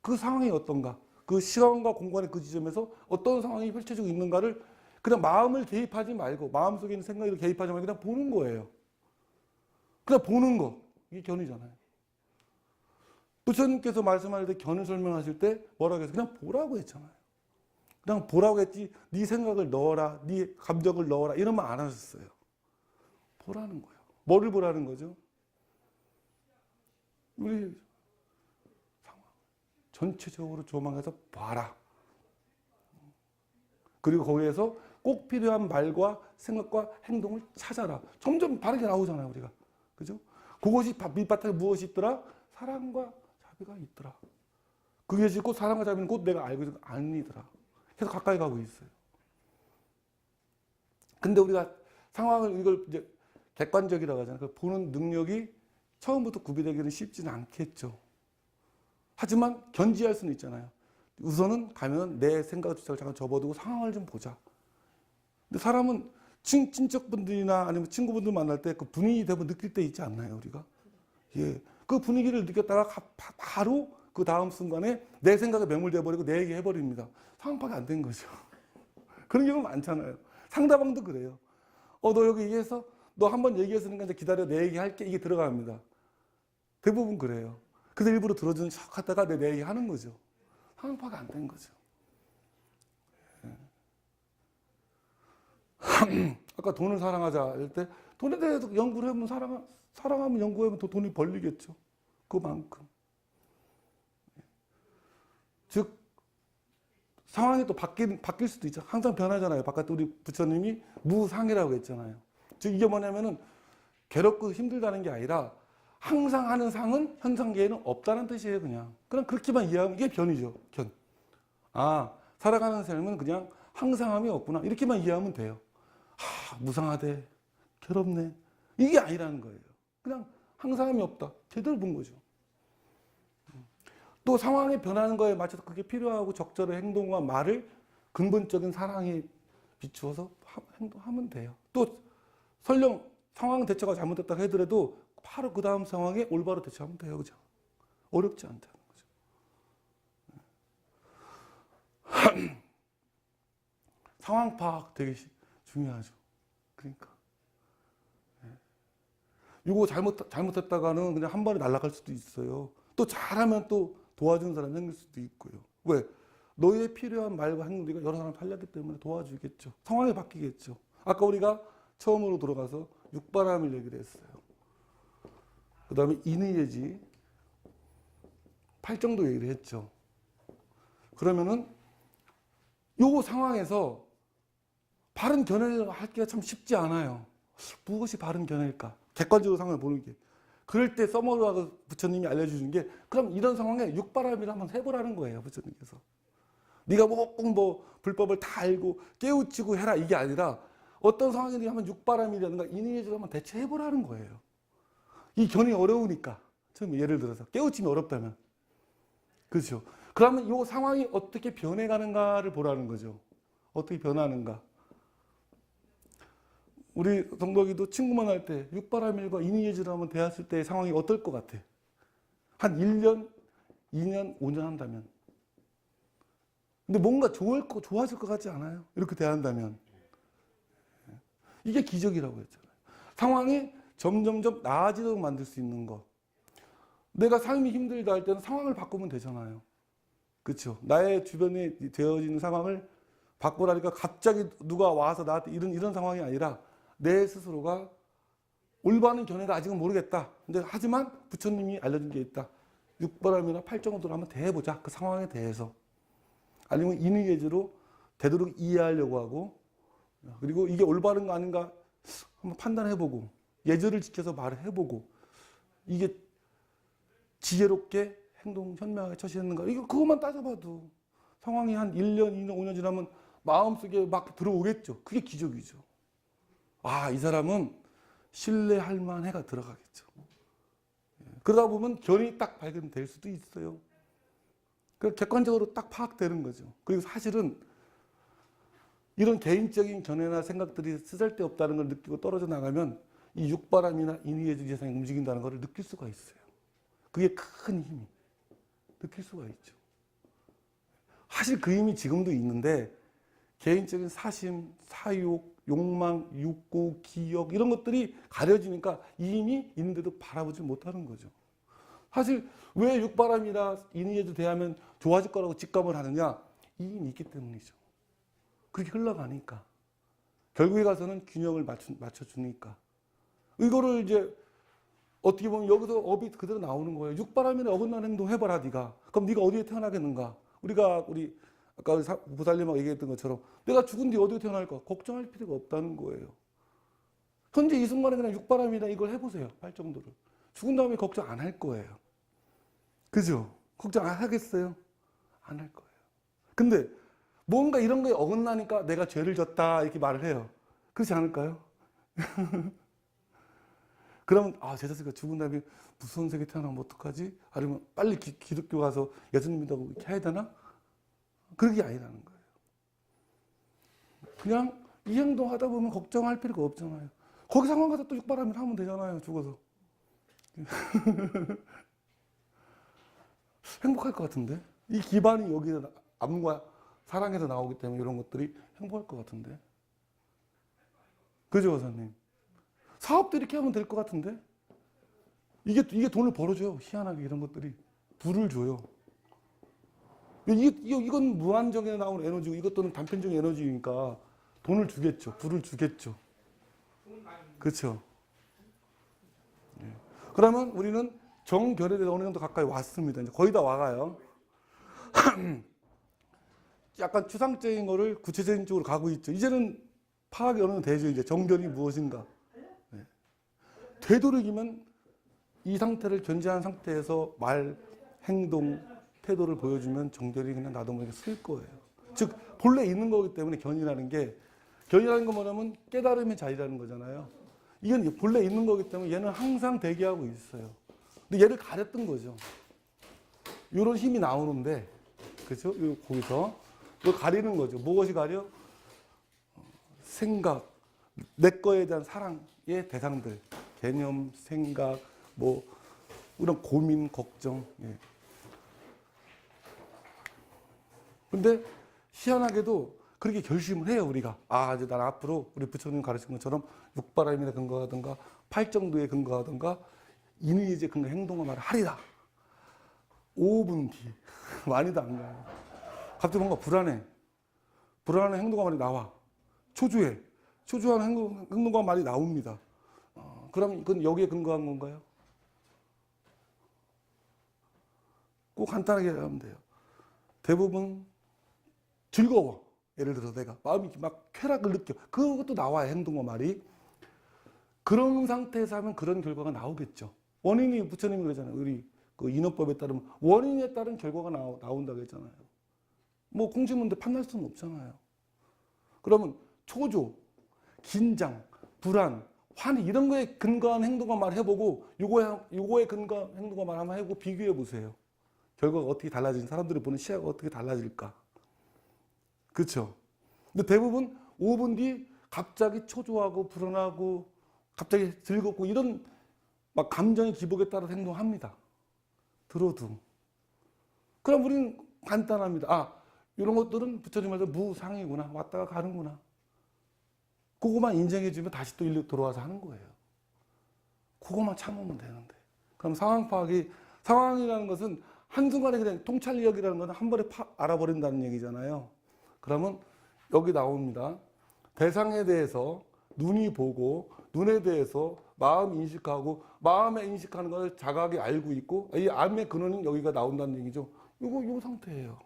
그 상황이 어떤가? 그 시간과 공간의 그 지점에서 어떤 상황이 펼쳐지고 있는가를 그냥 마음을 개입하지 말고 마음속에 있는 생각을 개입하지 말고 그냥 보는 거예요. 그냥 보는 거. 이게 견이잖아요. 부처님께서 말씀하실 때 견을 설명하실 때 뭐라고 했어요? 그냥 보라고 했잖아요. 그냥 보라고 했지 네 생각을 넣어라, 네 감정을 넣어라 이런 말 안 하셨어요. 보라는 거예요. 뭐를 보라는 거죠? 우리 상황 전체적으로 조망해서 봐라. 그리고 거기에서 꼭 필요한 말과 생각과 행동을 찾아라. 점점 바르게 나오잖아요, 우리가. 그죠? 그것이 밑바탕에 무엇이 있더라? 사랑과 자비가 있더라. 그게 곧 사랑과 자비는 곧 내가 알고 있는 거 아니더라. 계속 가까이 가고 있어요. 근데 우리가 상황을 이걸 이제 객관적이라고 하잖아요. 그 보는 능력이 처음부터 구비되기는 쉽지는 않겠죠. 하지만 견지할 수는 있잖아요. 우선은 가면 내 생각 주체를 잠깐 접어두고 상황을 좀 보자. 근데 사람은 친척분들이나 아니면 친구분들 만날 때 그 분위기 대부분 느낄 때 있지 않나요, 우리가? 예. 그 분위기를 느꼈다가 바로 그 다음 순간에 내 생각에 매몰되어 버리고 내 얘기 해버립니다. 상황 파악이 안 된 거죠. 그런 경우 많잖아요. 상대방도 그래요. 너 여기 얘기해서 너 한번 얘기했으니까 이제 기다려 내 얘기 할게. 이게 들어갑니다. 대부분 그래요. 그래서 일부러 들어주는 척 하다가 내 얘기 하는 거죠. 상황 파악이 안 된 거죠. 아까 돈을 사랑하자 할 때 돈에 대해서 연구를 해보면 사랑하면 연구하면 더 돈이 벌리겠죠. 그만큼. 즉 상황이 또 바뀔 수도 있죠. 항상 변하잖아요. 바깥에 우리 부처님이 무상이라고 했잖아요. 즉 이게 뭐냐면은 괴롭고 힘들다는 게 아니라 항상 하는 상은 현상계에는 없다는 뜻이에요. 그냥 그렇게만 이해하면 이게 변이죠. 견. 아, 살아가는 삶은 그냥 항상함이 없구나. 이렇게만 이해하면 돼요. 무상하대, 괴롭네. 이게 아니라는 거예요. 그냥 항상함이 없다. 제대로 본 거죠. 또 상황이 변하는 거에 맞춰서 그게 필요하고 적절한 행동과 말을 근본적인 사랑에 비추어서 행동하면 돼요. 또 설령 상황 대처가 잘못됐다고 하더라도 바로 그 다음 상황에 올바로 대처하면 돼요. 그죠? 어렵지 않다는 거죠. 상황 파악 되게 중요하죠. 그러니까. 이거 잘못했다가는 그냥 한 번에 날아갈 수도 있어요. 또 잘하면 또 도와주는 사람이 생길 수도 있고요. 왜? 너의 필요한 말과 행동이 여러 사람 살렸기 때문에 도와주겠죠. 상황이 바뀌겠죠. 아까 우리가 처음으로 들어가서 육바람일 얘기를 했어요. 그 다음에 인의예지, 팔정도 얘기를 했죠. 그러면은 요 상황에서 바른 견해를 하기가 참 쉽지 않아요. 무엇이 바른 견해일까? 객관적으로 상황을 보는 게. 그럴 때 써머리하고 부처님이 알려주는 게, 그럼 이런 상황에 육바람이를 한번 해보라는 거예요, 부처님께서. 네가 꼭 불법을 다 알고 깨우치고 해라, 이게 아니라 어떤 상황이든 한번 육바람이라든가 인의예지를 한번 대처해보라는 거예요. 이 견이 어려우니까. 처음에 예를 들어서 깨우침이 어렵다면. 그렇죠. 그러면 이 상황이 어떻게 변해가는가를 보라는 거죠. 어떻게 변하는가. 우리 동덕이도 친구만 할 때 육바람일과 인의예지를 한번 대했을 때 상황이 어떨 것 같아? 한 1년, 2년, 5년 한다면. 근데 뭔가 좋아질 것 같지 않아요? 이렇게 대한다면. 이게 기적이라고 했잖아요. 상황이 점점점 나아지도록 만들 수 있는 거. 내가 삶이 힘들다 할 때는 상황을 바꾸면 되잖아요. 그렇죠? 나의 주변에 되어지는 상황을 바꾸라니까 갑자기 누가 와서 나한테 이런 상황이 아니라 내 스스로가 올바른 견해가 아직은 모르겠다. 근데 하지만 부처님이 알려준 게 있다. 육바람이나 팔정도를 한번 대해보자. 그 상황에 대해서. 아니면 인의예지로 되도록 이해하려고 하고, 그리고 이게 올바른 거 아닌가 한번 판단해보고, 예절을 지켜서 말을 해보고, 이게 지혜롭게 행동 현명하게 처신했는가, 이거 그것만 따져봐도 상황이 한 1년, 2년, 5년 지나면 마음속에 막 들어오겠죠. 그게 기적이죠. 아, 이 사람은 신뢰할 만해가 들어가겠죠. 그러다 보면 견이 딱 발견될 수도 있어요. 그 객관적으로 딱 파악되는 거죠. 그리고 사실은 이런 개인적인 견해나 생각들이 쓰잘데없다는 걸 느끼고 떨어져 나가면 이 육바람이나 인의예지 세상이 움직인다는 걸 느낄 수가 있어요. 그게 큰 힘이 느낄 수가 있죠. 사실 그 힘이 지금도 있는데 개인적인 사심, 사욕, 욕망, 욕구, 기억 이런 것들이 가려지니까 이 힘이 있는데도 바라보지 못하는 거죠. 사실 왜 육바람이나 인의예지 대하면 좋아질 거라고 직감을 하느냐? 이 힘이 있기 때문이죠. 그렇게 흘러가니까. 결국에 가서는 균형을 맞춰주니까. 이거를 이제 어떻게 보면 여기서 업이 그대로 나오는 거예요. 육바람이나 어긋나는 행동 해봐라, 네가. 그럼 네가 어디에 태어나겠는가? 우리 아까 보살님하고 얘기했던 것처럼 내가 죽은 뒤 어디에 태어날까? 걱정할 필요가 없다는 거예요. 현재 이 순간에 그냥 육바람이나 이걸 해보세요. 팔정도를. 죽은 다음에 걱정 안 할 거예요. 그죠? 걱정 안 하겠어요? 안 할 거예요. 근데 뭔가 이런 거에 어긋나니까 내가 죄를 졌다 이렇게 말을 해요. 그렇지 않을까요? 그러면 제자식가 죽은 다음에 무서운 세계 태어나면 어떡하지? 아니면 빨리 기독교 가서 예수님 믿다고 이렇게 해야 되나? 그런 게 아니라는 거예요. 그냥 이 행동 하다 보면 걱정할 필요가 없잖아요. 거기 상황 가서 또 육바람을 하면 되잖아요. 죽어서. 행복할 것 같은데? 이 기반이 여기서 암과 사랑에서 나오기 때문에 이런 것들이 행복할 것 같은데? 그죠, 선생님? 사업도 이렇게 하면 될 것 같은데? 이게 돈을 벌어줘요. 희한하게 이런 것들이. 부를 줘요. 이건 무한정에 나오는 에너지고 이것들은 단편적인 에너지니까 돈을 주겠죠. 부를 주겠죠. 그렇죠. 네. 그러면 우리는 정결에 대해서 어느 정도 가까이 왔습니다. 이제 거의 다 와가요. 약간 추상적인 거를 구체적인 쪽으로 가고 있죠. 이제는 파악이 어느 정도 되죠. 이제 정결이 무엇인가. 네. 되도록이면 이 상태를 견제한 상태에서 말, 행동, 태도를 보여주면 정결이 그냥 나도 모르게 쓸 거예요. 즉 본래 있는 거기 때문에 견이라는 건 뭐냐면 깨달음의 자리라는 거잖아요. 이건 본래 있는 거기 때문에 얘는 항상 대기하고 있어요. 근데 얘를 가렸던 거죠. 이런 힘이 나오는데, 그렇죠? 거기서 이걸 가리는 거죠. 무엇이 가려? 생각, 내 거에 대한 사랑의 대상들, 개념, 생각, 뭐 이런 고민, 걱정. 예. 근데 희한하게도 그렇게 결심을 해요, 우리가. 이제 난 앞으로 우리 부처님 가르친 것처럼 육바람에 근거하든가 팔정도에 근거하든가 인의예지에 근거 행동을 말을 하리라. 5분 뒤. 많이도 안 가요. 갑자기 뭔가 불안해. 불안한 행동과 말이 나와. 초조해. 초조한 행동과 말이 나옵니다. 그럼 그건 여기에 근거한 건가요? 꼭 간단하게 하면 돼요. 대부분 즐거워. 예를 들어서 내가 마음이 막 쾌락을 느껴. 그것도 나와요. 행동과 말이. 그런 상태에서 하면 그런 결과가 나오겠죠. 원인이 부처님이 그러잖아요. 우리 그 인어법에 따르면 원인에 따른 결과가 나온다고 했잖아요. 뭐 공지문데 판단할 수는 없잖아요. 그러면 초조, 긴장, 불안, 환희 이런 거에 근거한 행동과 말 해보고 요거에 근거한 행동과 말 한번 해보고 비교해 보세요. 결과가 어떻게 달라지는 사람들이 보는 시야가 어떻게 달라질까? 그렇죠? 근데 대부분 5분 뒤 갑자기 초조하고 불안하고 갑자기 즐겁고 이런 막 감정의 기복에 따라서 행동합니다. 들어도. 그럼 우리는 간단합니다. 아, 이런 것들은 부처님 말대로 무상이구나. 왔다가 가는구나. 그거만 인정해주면 다시 또 일로 돌아와서 하는 거예요. 그거만 참으면 되는데. 그럼 상황 파악이, 상황이라는 것은 한순간에 그냥 통찰력이라는 건 한 번에 알아버린다는 얘기잖아요. 그러면 여기 나옵니다. 대상에 대해서 눈이 보고 눈에 대해서 마음 인식하고 마음에 인식하는 것을 자각이 알고 있고 이 암의 근원은 여기가 나온다는 얘기죠. 요 상태예요.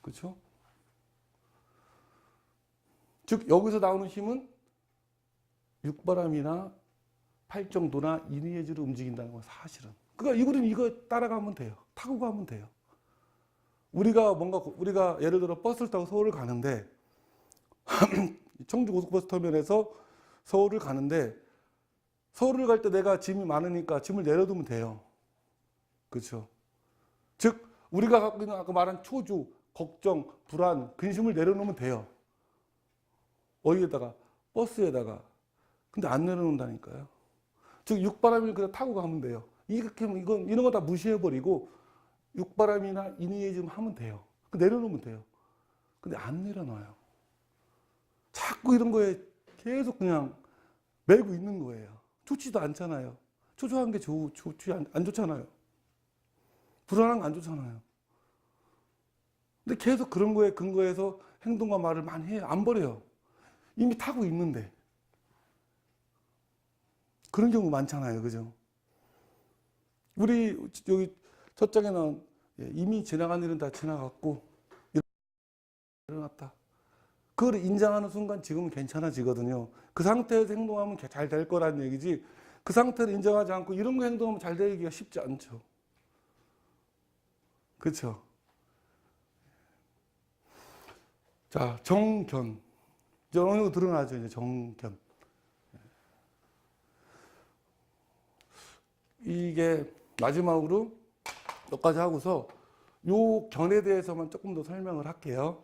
그렇죠? 즉 여기서 나오는 힘은 육바람이나 팔정도나 인의예지로 움직인다는 건 사실은. 그러니까 우리는 이거 따라가면 돼요. 타고 가면 돼요. 우리가 예를 들어 버스를 타고 서울을 가는데 청주 고속버스 터미널에서 서울을 가는데 서울을 갈 때 내가 짐이 많으니까 짐을 내려두면 돼요. 그렇죠? 즉 우리가 갖고 있는 아까 말한 초조, 걱정, 불안, 근심을 내려놓으면 돼요. 어디에다가? 버스에다가. 근데 안 내려놓는다니까요. 즉 육바람을 그냥 타고 가면 돼요. 이렇게 이런 거 다 무시해버리고 육바람이나 인의예지 하면 돼요. 내려놓으면 돼요. 근데 안 내려놔요. 자꾸 이런 거에 계속 그냥 매고 있는 거예요. 좋지도 않잖아요. 초조한 게 좋지 안 좋잖아요. 불안한 거 안 좋잖아요. 근데 계속 그런 거에 근거해서 행동과 말을 많이 해요. 안 버려요. 이미 타고 있는데. 그런 경우 많잖아요. 그죠? 우리 여기 첫 장에는 이미 지나간 일은 다 지나갔고 일어났다. 그걸 인정하는 순간 지금은 괜찮아지거든요. 그 상태에서 행동하면 잘 될 거라는 얘기지 그 상태를 인정하지 않고 이런 거 행동하면 잘 되기가 쉽지 않죠. 그렇죠? 자, 정견. 이제 어느 정도 드러나죠. 이제 정견. 이게 마지막으로 여기까지 하고서 요 견에 대해서만 조금 더 설명을 할게요.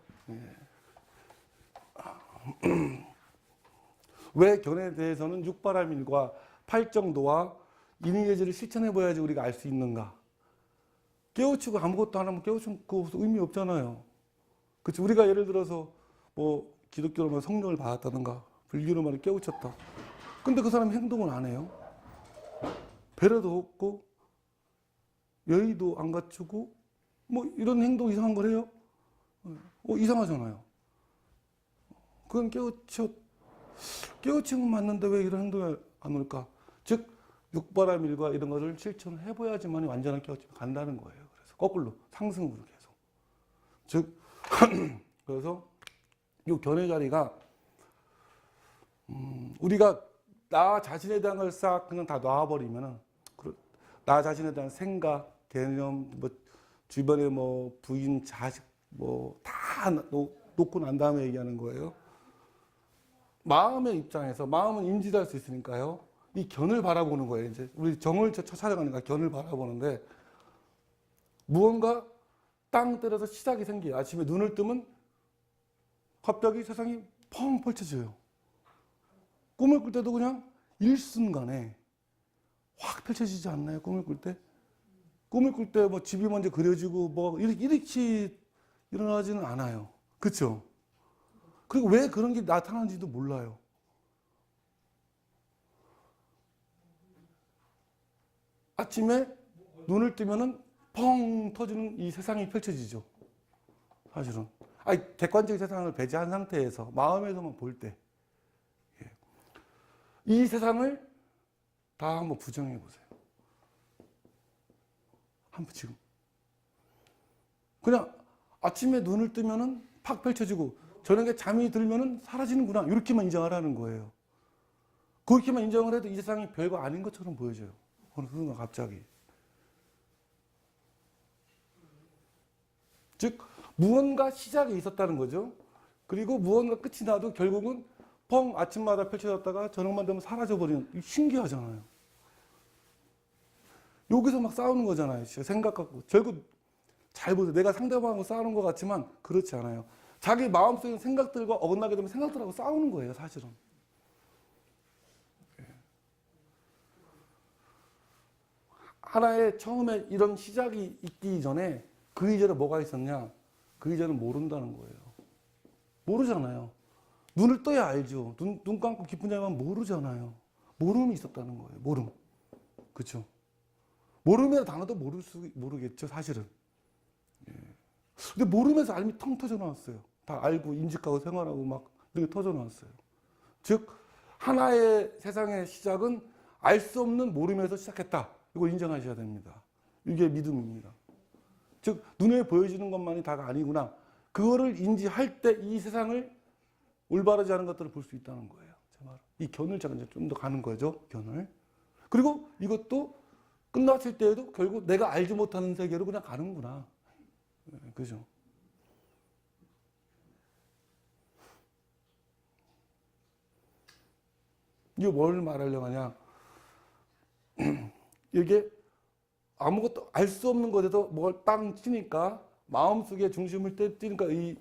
왜 견에 대해서는 육바람일과 팔정도와 인의예지를 실천해 봐야지 우리가 알 수 있는가? 깨우치고 아무것도 안 하면 깨우친 거 의미 없잖아요. 그치? 우리가 예를 들어서 뭐 기독교로 말 성령을 받았다든가 불교로 말을 깨우쳤다. 근데 그 사람이 행동을 안 해요. 배려도 없고 예의도 안 갖추고 뭐 이런 행동 이상한 걸 해요. 이상하잖아요. 그건 깨우침은 맞는데 왜 이런 행동이 안 올까? 즉 육바람일과 이런 거를 실천을 해봐야지만 완전한 깨우침이 간다는 거예요. 그래서 거꾸로 상승으로 계속. 즉 그래서 이 견의 자리가 우리가 나 자신에 대한 걸 싹 그냥 다 놔버리면은 나 자신에 대한 생각, 개념, 뭐 주변에 뭐 부인, 자식 뭐 다 놓고 난 다음에 얘기하는 거예요. 마음의 입장에서 마음은 인지할 수 있으니까요. 이 견을 바라보는 거예요. 이제 우리 정을 찾아가니까 견을 바라보는데 무언가 땅 때려서 시작이 생겨요. 아침에 눈을 뜨면 갑자기 세상이 펑 펼쳐져요. 꿈을 꿀 때도 그냥 일순간에 확 펼쳐지지 않나요? 꿈을 꿀 때? 꿈을 꿀 때 뭐 집이 먼저 그려지고 뭐 이렇게 일어나지는 않아요. 그렇죠? 그리고 왜 그런 게 나타나는지도 몰라요. 아침에 눈을 뜨면은 펑 터지는 이 세상이 펼쳐지죠. 사실은. 객관적인 세상을 배제한 상태에서 마음에서만 볼 때. 이 세상을 다 한번 부정해 보세요. 한번 지금. 그냥 아침에 눈을 뜨면은 팍 펼쳐지고 저녁에 잠이 들면은 사라지는구나. 이렇게만 인정을 하는 거예요. 그렇게만 인정을 해도 이 세상이 별거 아닌 것처럼 보여져요. 어느 순간 갑자기. 즉 무언가 시작이 있었다는 거죠. 그리고 무언가 끝이 나도 결국은 펑 아침마다 펼쳐졌다가 저녁만 되면 사라져버리는, 신기하잖아요. 여기서 막 싸우는 거잖아요. 생각 갖고. 결국 잘 보세요. 내가 상대방하고 싸우는 것 같지만 그렇지 않아요. 자기 마음속에 있는 생각들과 어긋나게 되면 생각들하고 싸우는 거예요, 사실은. 하나의 처음에 이런 시작이 있기 전에 그 이전에 뭐가 있었냐? 그 이전은 모른다는 거예요. 모르잖아요. 눈을 떠야 알죠. 눈 감고 깊은 잠만 모르잖아요. 모름이 있었다는 거예요. 모름. 그렇죠? 모름이라는 단어도 모르겠죠, 사실은. 예. 근데 모르면서 알미 텅 터져 나왔어요. 다 알고 인식하고 생활하고 막 이렇게 터져 나왔어요. 즉 하나의 세상의 시작은 알 수 없는 모름에서 시작했다. 이걸 인정하셔야 됩니다. 이게 믿음입니다. 즉 눈에 보여지는 것만이 다가 아니구나. 그거를 인지할 때 이 세상을 올바르지 않은 것들을 볼 수 있다는 거예요. 제 말은. 이 견을 제가 이제 좀 더 가는 거죠. 견을. 그리고 이것도 끝났을 때에도 결국 내가 알지 못하는 세계로 그냥 가는구나. 그죠? 이게 뭘 말하려고 하냐. 이게 아무것도 알 수 없는 것에서 뭘 땅 치니까 마음속에 중심을 떼니까 이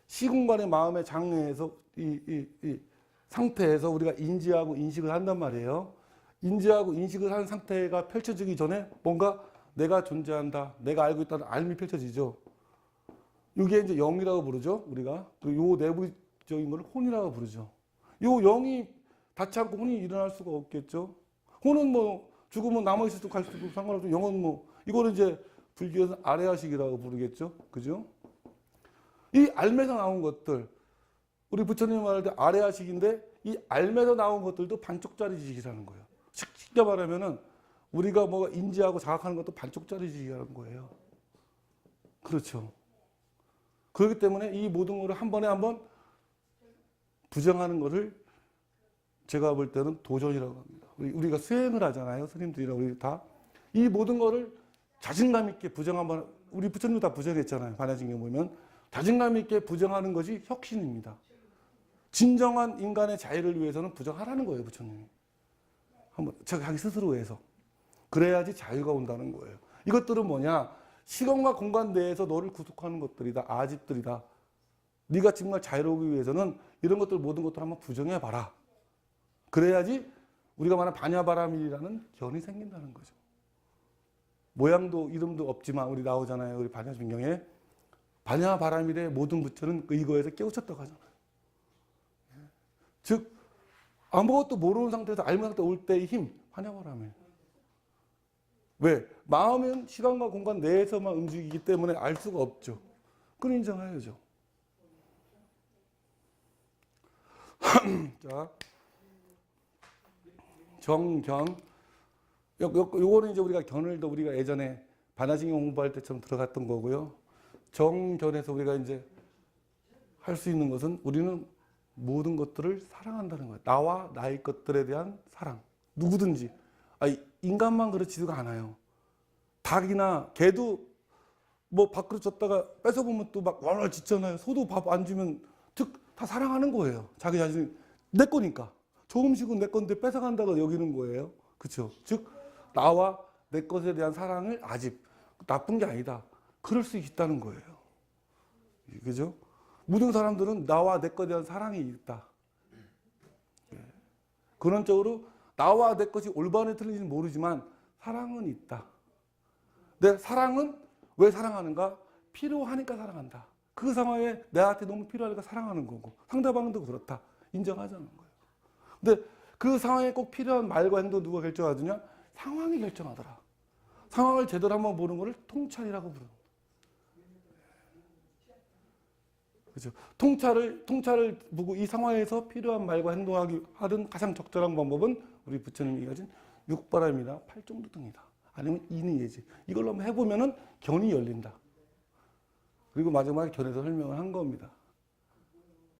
시공간의 마음의 장애에서 이 상태에서 우리가 인지하고 인식을 한단 말이에요. 인지하고 인식을 하는 상태가 펼쳐지기 전에 뭔가 내가 존재한다, 내가 알고 있다는 알미 펼쳐지죠. 이게 이제 영이라고 부르죠, 우리가. 요 내부적인 걸 혼이라고 부르죠. 요 영이 닿지 않고 혼이 일어날 수가 없겠죠. 혼은 뭐 죽으면 남아있을 수도 갈 수도 상관없죠. 영은 뭐 이거는 이제 불교에서 아레아식이라고 부르겠죠, 그죠? 이 알매서 나온 것들, 우리 부처님 말할 때 아레아식인데 이 알매서 나온 것들도 반쪽짜리 지식이라는 거예요. 쉽게 말하면은 우리가 뭐가 인지하고 자각하는 것도 반쪽짜리 지식이라는 거예요. 그렇죠. 그렇기 때문에 이 모든 것을 한 번에 한번 부정하는 것을 제가 볼 때는 도전이라고 합니다. 우리가 수행을 하잖아요. 스님들이랑 우리 다. 이 모든 것을 자신감 있게 부정 한번, 우리 부처님도 다 부정했잖아요. 반야진경 보면. 자신감 있게 부정하는 것이 혁신입니다. 진정한 인간의 자유를 위해서는 부정하라는 거예요, 부처님이. 한번 자기 스스로 해서. 그래야지 자유가 온다는 거예요. 이것들은 뭐냐? 시간과 공간 내에서 너를 구속하는 것들이다. 아집들이다. 네가 정말 자유로우기 위해서는 이런 것들 모든 것들 한번 부정해봐라. 그래야지 우리가 말하는 반야바라밀이라는 견이 생긴다는 거죠. 모양도 이름도 없지만 우리 나오잖아요. 우리 반야진경에. 반야바라밀의 모든 부처는 이거에서 깨우쳤다고 하잖아요. 즉 아무것도 모르는 상태에서 알는 상태 올 때의 힘, 반야바라밀. 왜? 마음은 시간과 공간 내에서만 움직이기 때문에 알 수가 없죠. 그걸 인정해야죠. 자, 정견. 요거는 이제 우리가 견을 더 우리가 예전에 반야진경 공부할 때처럼 들어갔던 거고요. 정견에서 우리가 이제 할 수 있는 것은 우리는 모든 것들을 사랑한다는 거예요. 나와 나의 것들에 대한 사랑. 누구든지. 인간만 그렇지도 않아요. 닭이나 개도 뭐 밥그릇 줬다가 뺏어보면 또 막 왈왈 짖잖아요. 소도 밥 안 주면 다 사랑하는 거예요. 자기 자신이 내 거니까. 저 음식은 내 건데 뺏어간다고 여기는 거예요. 그렇죠? 즉 나와 내 것에 대한 사랑을 아직 나쁜 게 아니다. 그럴 수 있다는 거예요. 그죠? 모든 사람들은 나와 내 것에 대한 사랑이 있다. 근원적으로 나와 내 것이 올바른지 틀린지는 모르지만 사랑은 있다. 내 사랑은 왜 사랑하는가? 필요하니까 사랑한다. 그 상황에 내한테 너무 필요하니까 사랑하는 거고 상대방도 그렇다. 인정하자는 거예요. 근데 그 상황에 꼭 필요한 말과 행동 누가 결정하느냐? 상황이 결정하더라. 상황을 제대로 한번 보는 것을 통찰이라고 부릅니다. 그렇죠? 통찰을 보고 이 상황에서 필요한 말과 행동하기 하는 가장 적절한 방법은 우리 부처님이 가진 육바람이나 팔종도 등이다. 아니면 인의 예지. 이걸로 한번 해보면은 견이 열린다. 그리고 마지막에 견에서 설명을 한 겁니다.